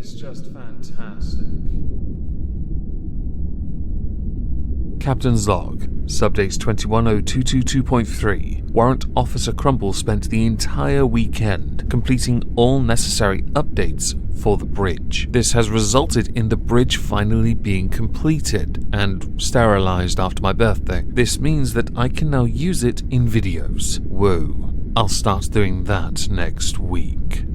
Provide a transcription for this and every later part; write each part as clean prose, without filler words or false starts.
is just fantastic. Captain's Log, Subdates 210222.3. Warrant Officer Crumble spent the entire weekend completing all necessary updates for the bridge. This has resulted in the bridge finally being completed and sterilized after my birthday. This means that I can now use it in videos. Whoa. I'll start doing that next week.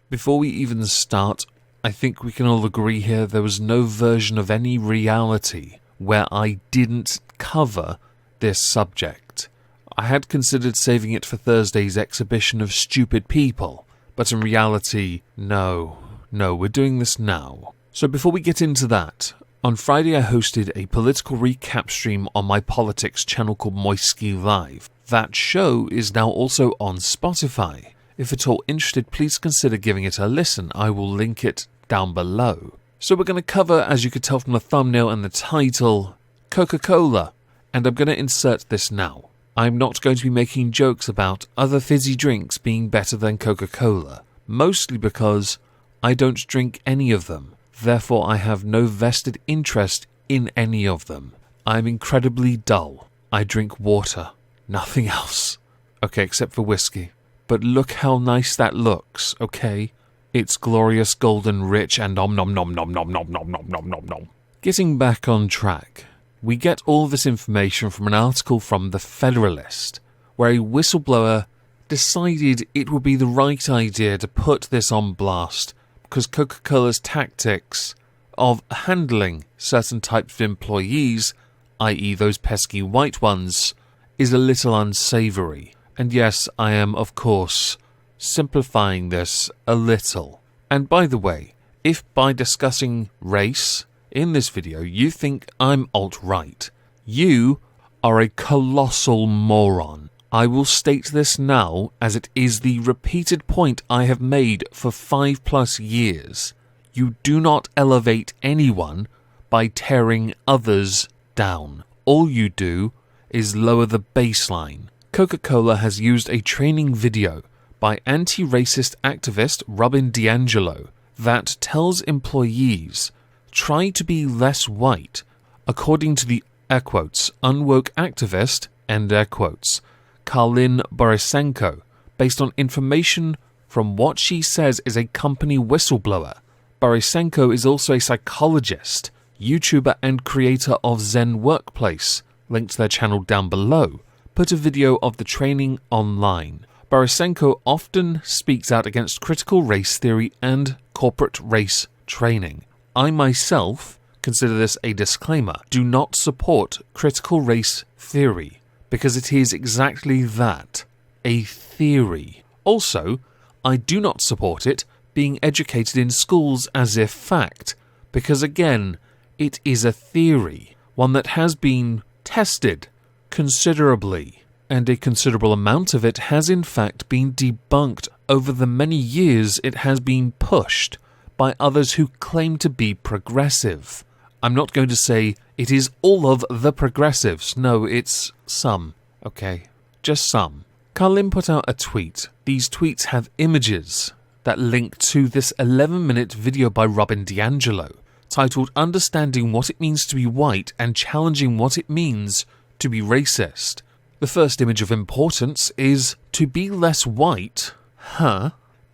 Before we even start, I think we can all agree here there was no version of any reality where I didn't cover this subject. I had considered saving it for Thursday's exhibition of stupid people, but in reality, no, we're doing this now. So before we get into that, on Friday I hosted a political recap stream on my politics channel called Moistonian Live. That show is now also on Spotify. If at all interested, please consider giving it a listen. I will link it down below. So we're going to cover, as you could tell from the thumbnail and the title, Coca-Cola, and I'm going to insert this now. I'm not going to be making jokes about other fizzy drinks being better than Coca-Cola, mostly because I don't drink any of them, therefore I have no vested interest in any of them. I'm incredibly dull. I drink water, nothing else. Okay, except for whiskey. But look how nice that looks, okay? It's glorious, golden, rich, and nom nom nom nom nom nom nom nom nom nom nom. Getting back on track, we get all this information from an article from The Federalist, where a whistleblower decided it would be the right idea to put this on blast because Coca-Cola's tactics of handling certain types of employees, i.e. those pesky white ones, is a little unsavory. And yes, I am, of course, simplifying this a little. And by the way, if by discussing race in this video you think I'm alt-right, you are a colossal moron. I will state this now as it is the repeated point I have made for 5+ years. You do not elevate anyone by tearing others down. All you do is lower the baseline. Coca-Cola has used a training video by anti-racist activist Robin DiAngelo that tells employees, try to be less white, according to the, air quotes, unwoke activist, end air quotes, Karlin Borisenko, based on information from what she says is a company whistleblower. Borisenko is also a psychologist, YouTuber and creator of Zen Workplace, linked to their channel down below, put a video of the training online. Borisenko often speaks out against critical race theory and corporate race training. I myself consider this a disclaimer. Do not support critical race theory, because it is exactly that, a theory. Also, I do not support it being educated in schools as if fact, because again, it is a theory, one that has been tested considerably. And a considerable amount of it has in fact been debunked over the many years it has been pushed by others who claim to be progressive. I'm not going to say it is all of the progressives. No, it's some. Okay, just some. Karlin put out a tweet. These tweets have images that link to this 11-minute video by Robin DiAngelo, titled Understanding What It Means to Be White and Challenging What It Means to Be Racist. The first image of importance is to be less white,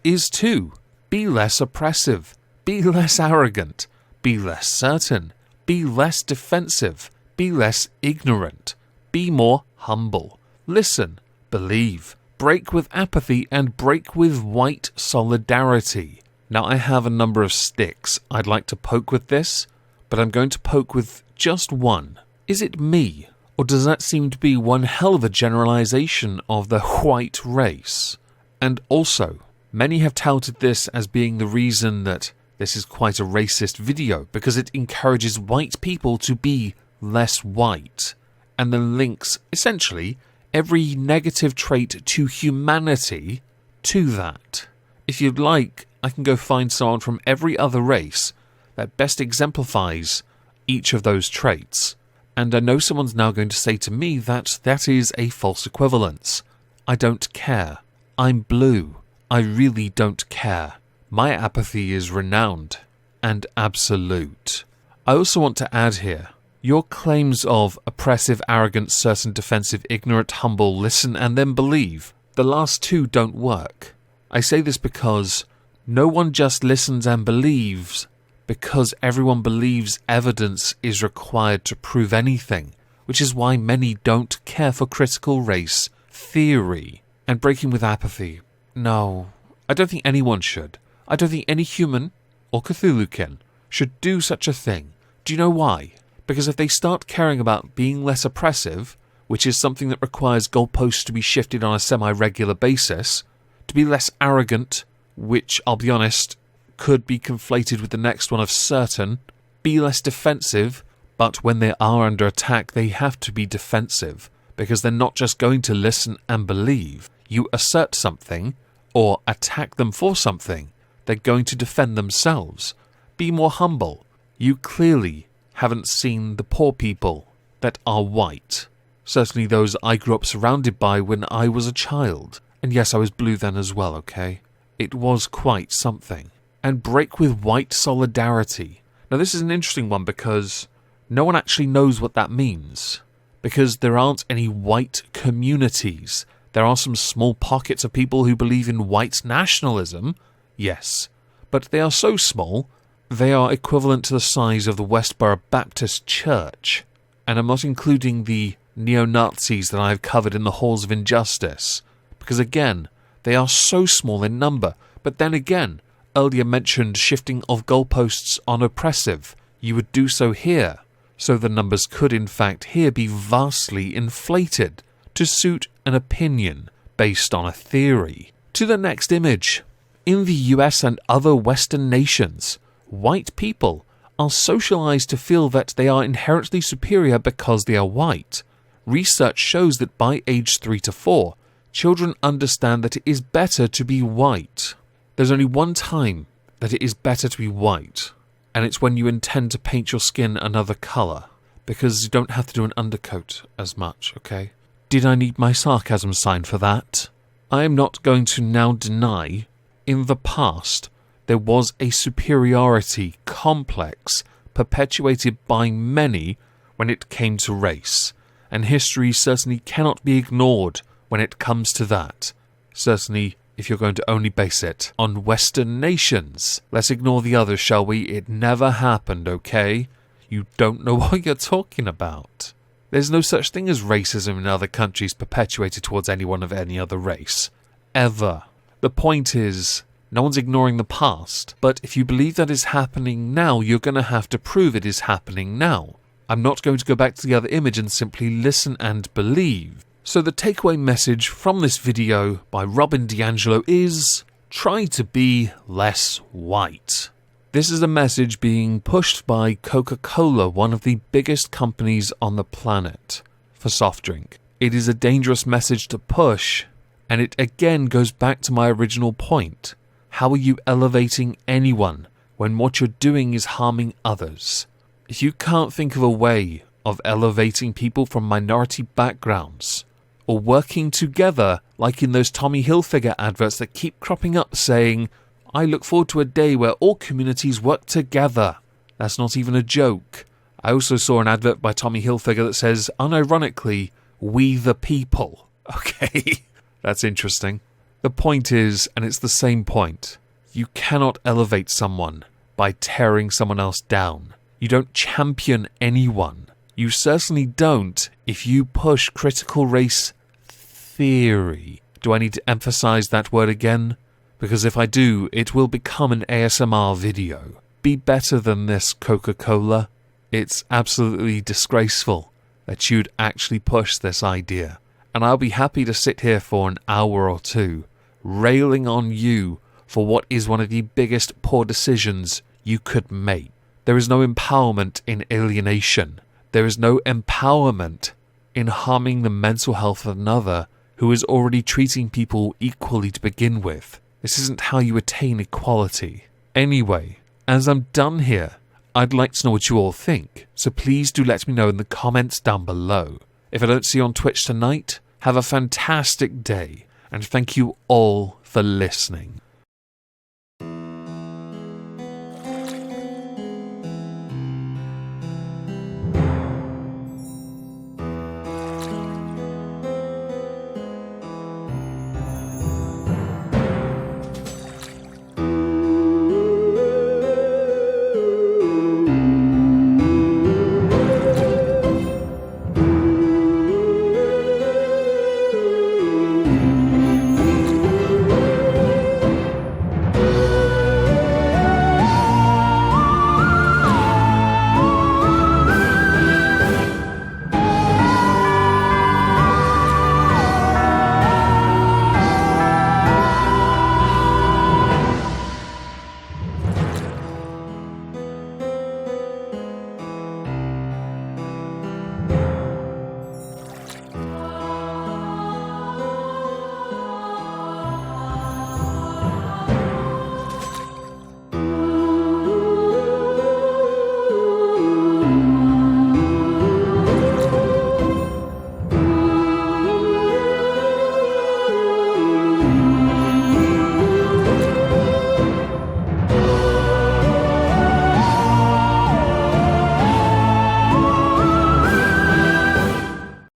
is to be less oppressive, be less arrogant, be less certain, be less defensive, be less ignorant, be more humble, listen, believe, break with apathy and break with white solidarity. Now I have a number of sticks I'd like to poke with this, but I'm going to poke with just one. Is it me? Or does that seem to be one hell of a generalization of the white race? And also, many have touted this as being the reason that this is quite a racist video, because it encourages white people to be less white, and then links, essentially, every negative trait to humanity to that. If you'd like, I can go find someone from every other race that best exemplifies each of those traits. And I know someone's now going to say to me that that is a false equivalence. I don't care. I'm blue. I really don't care. My apathy is renowned. and absolute. I also want to add here, your claims of oppressive, arrogant, certain, defensive, ignorant, humble, listen and then believe, the last two don't work. I say this because no one just listens and believes because everyone believes evidence is required to prove anything, which is why many don't care for critical race theory and breaking with apathy. No, I don't think anyone should. I don't think any human or Cthulhukin should do such a thing. Do you know why? Because if they start caring about being less oppressive, which is something that requires goalposts to be shifted on a semi-regular basis, to be less arrogant, which, I'll be honest, could be conflated with the next one of certain, be less defensive, but when they are under attack they have to be defensive, because they're not just going to listen and believe. You assert something, or attack them for something, they're going to defend themselves. Be more humble. You clearly haven't seen the poor people that are white. Certainly those I grew up surrounded by when I was a child. And yes, I was blue then as well, okay? It was quite something. And break with white solidarity. Now this is an interesting one because no one actually knows what that means. Because there aren't any white communities. There are some small pockets of people who believe in white nationalism, yes. But they are so small, they are equivalent to the size of the Westboro Baptist Church. And I'm not including the neo-Nazis that I have covered in the halls of injustice. Because again, they are so small in number. But then again, earlier mentioned shifting of goalposts on oppressive. You would do so here. So the numbers could in fact here be vastly inflated to suit an opinion based on a theory. To the next image. In the US and other Western nations, white people are socialized to feel that they are inherently superior because they are white. Research shows that by age 3 to 4, children understand that it is better to be white. There's only one time that it is better to be white, and it's when you intend to paint your skin another colour, because you don't have to do an undercoat as much, okay? Did I need my sarcasm sign for that? I am not going to now deny, in the past, there was a superiority complex perpetuated by many when it came to race, and history certainly cannot be ignored when it comes to that. Certainly, if you're going to only base it on Western nations. Let's ignore the others, shall we? It never happened, okay? You don't know what you're talking about. There's no such thing as racism in other countries perpetuated towards anyone of any other race. Ever. The point is, no one's ignoring the past, but if you believe that is happening now, you're going to have to prove it is happening now. I'm not going to go back to the other image and simply listen and believe. So the takeaway message from this video by Robin DiAngelo is, try to be less white. This is a message being pushed by Coca-Cola, one of the biggest companies on the planet, for soft drink. It is a dangerous message to push, and it again goes back to my original point. How are you elevating anyone when what you're doing is harming others? If you can't think of a way of elevating people from minority backgrounds, or working together like in those Tommy Hilfiger adverts that keep cropping up saying, I look forward to a day where all communities work together. That's not even a joke. I also saw an advert by Tommy Hilfiger that says, unironically, we the people. Okay, that's interesting. The point is, and it's the same point, you cannot elevate someone by tearing someone else down. You don't champion anyone. You certainly don't if you push critical race theory. Do I need to emphasize that word again? Because if I do, it will become an ASMR video. Be better than this, Coca-Cola. It's absolutely disgraceful that you'd actually push this idea. And I'll be happy to sit here for an hour or two, railing on you for what is one of the biggest poor decisions you could make. There is no empowerment in alienation. There is no empowerment in harming the mental health of another who is already treating people equally to begin with. This isn't how you attain equality. Anyway, as I'm done here, I'd like to know what you all think, so please do let me know in the comments down below. If I don't see you on Twitch tonight, have a fantastic day, and thank you all for listening.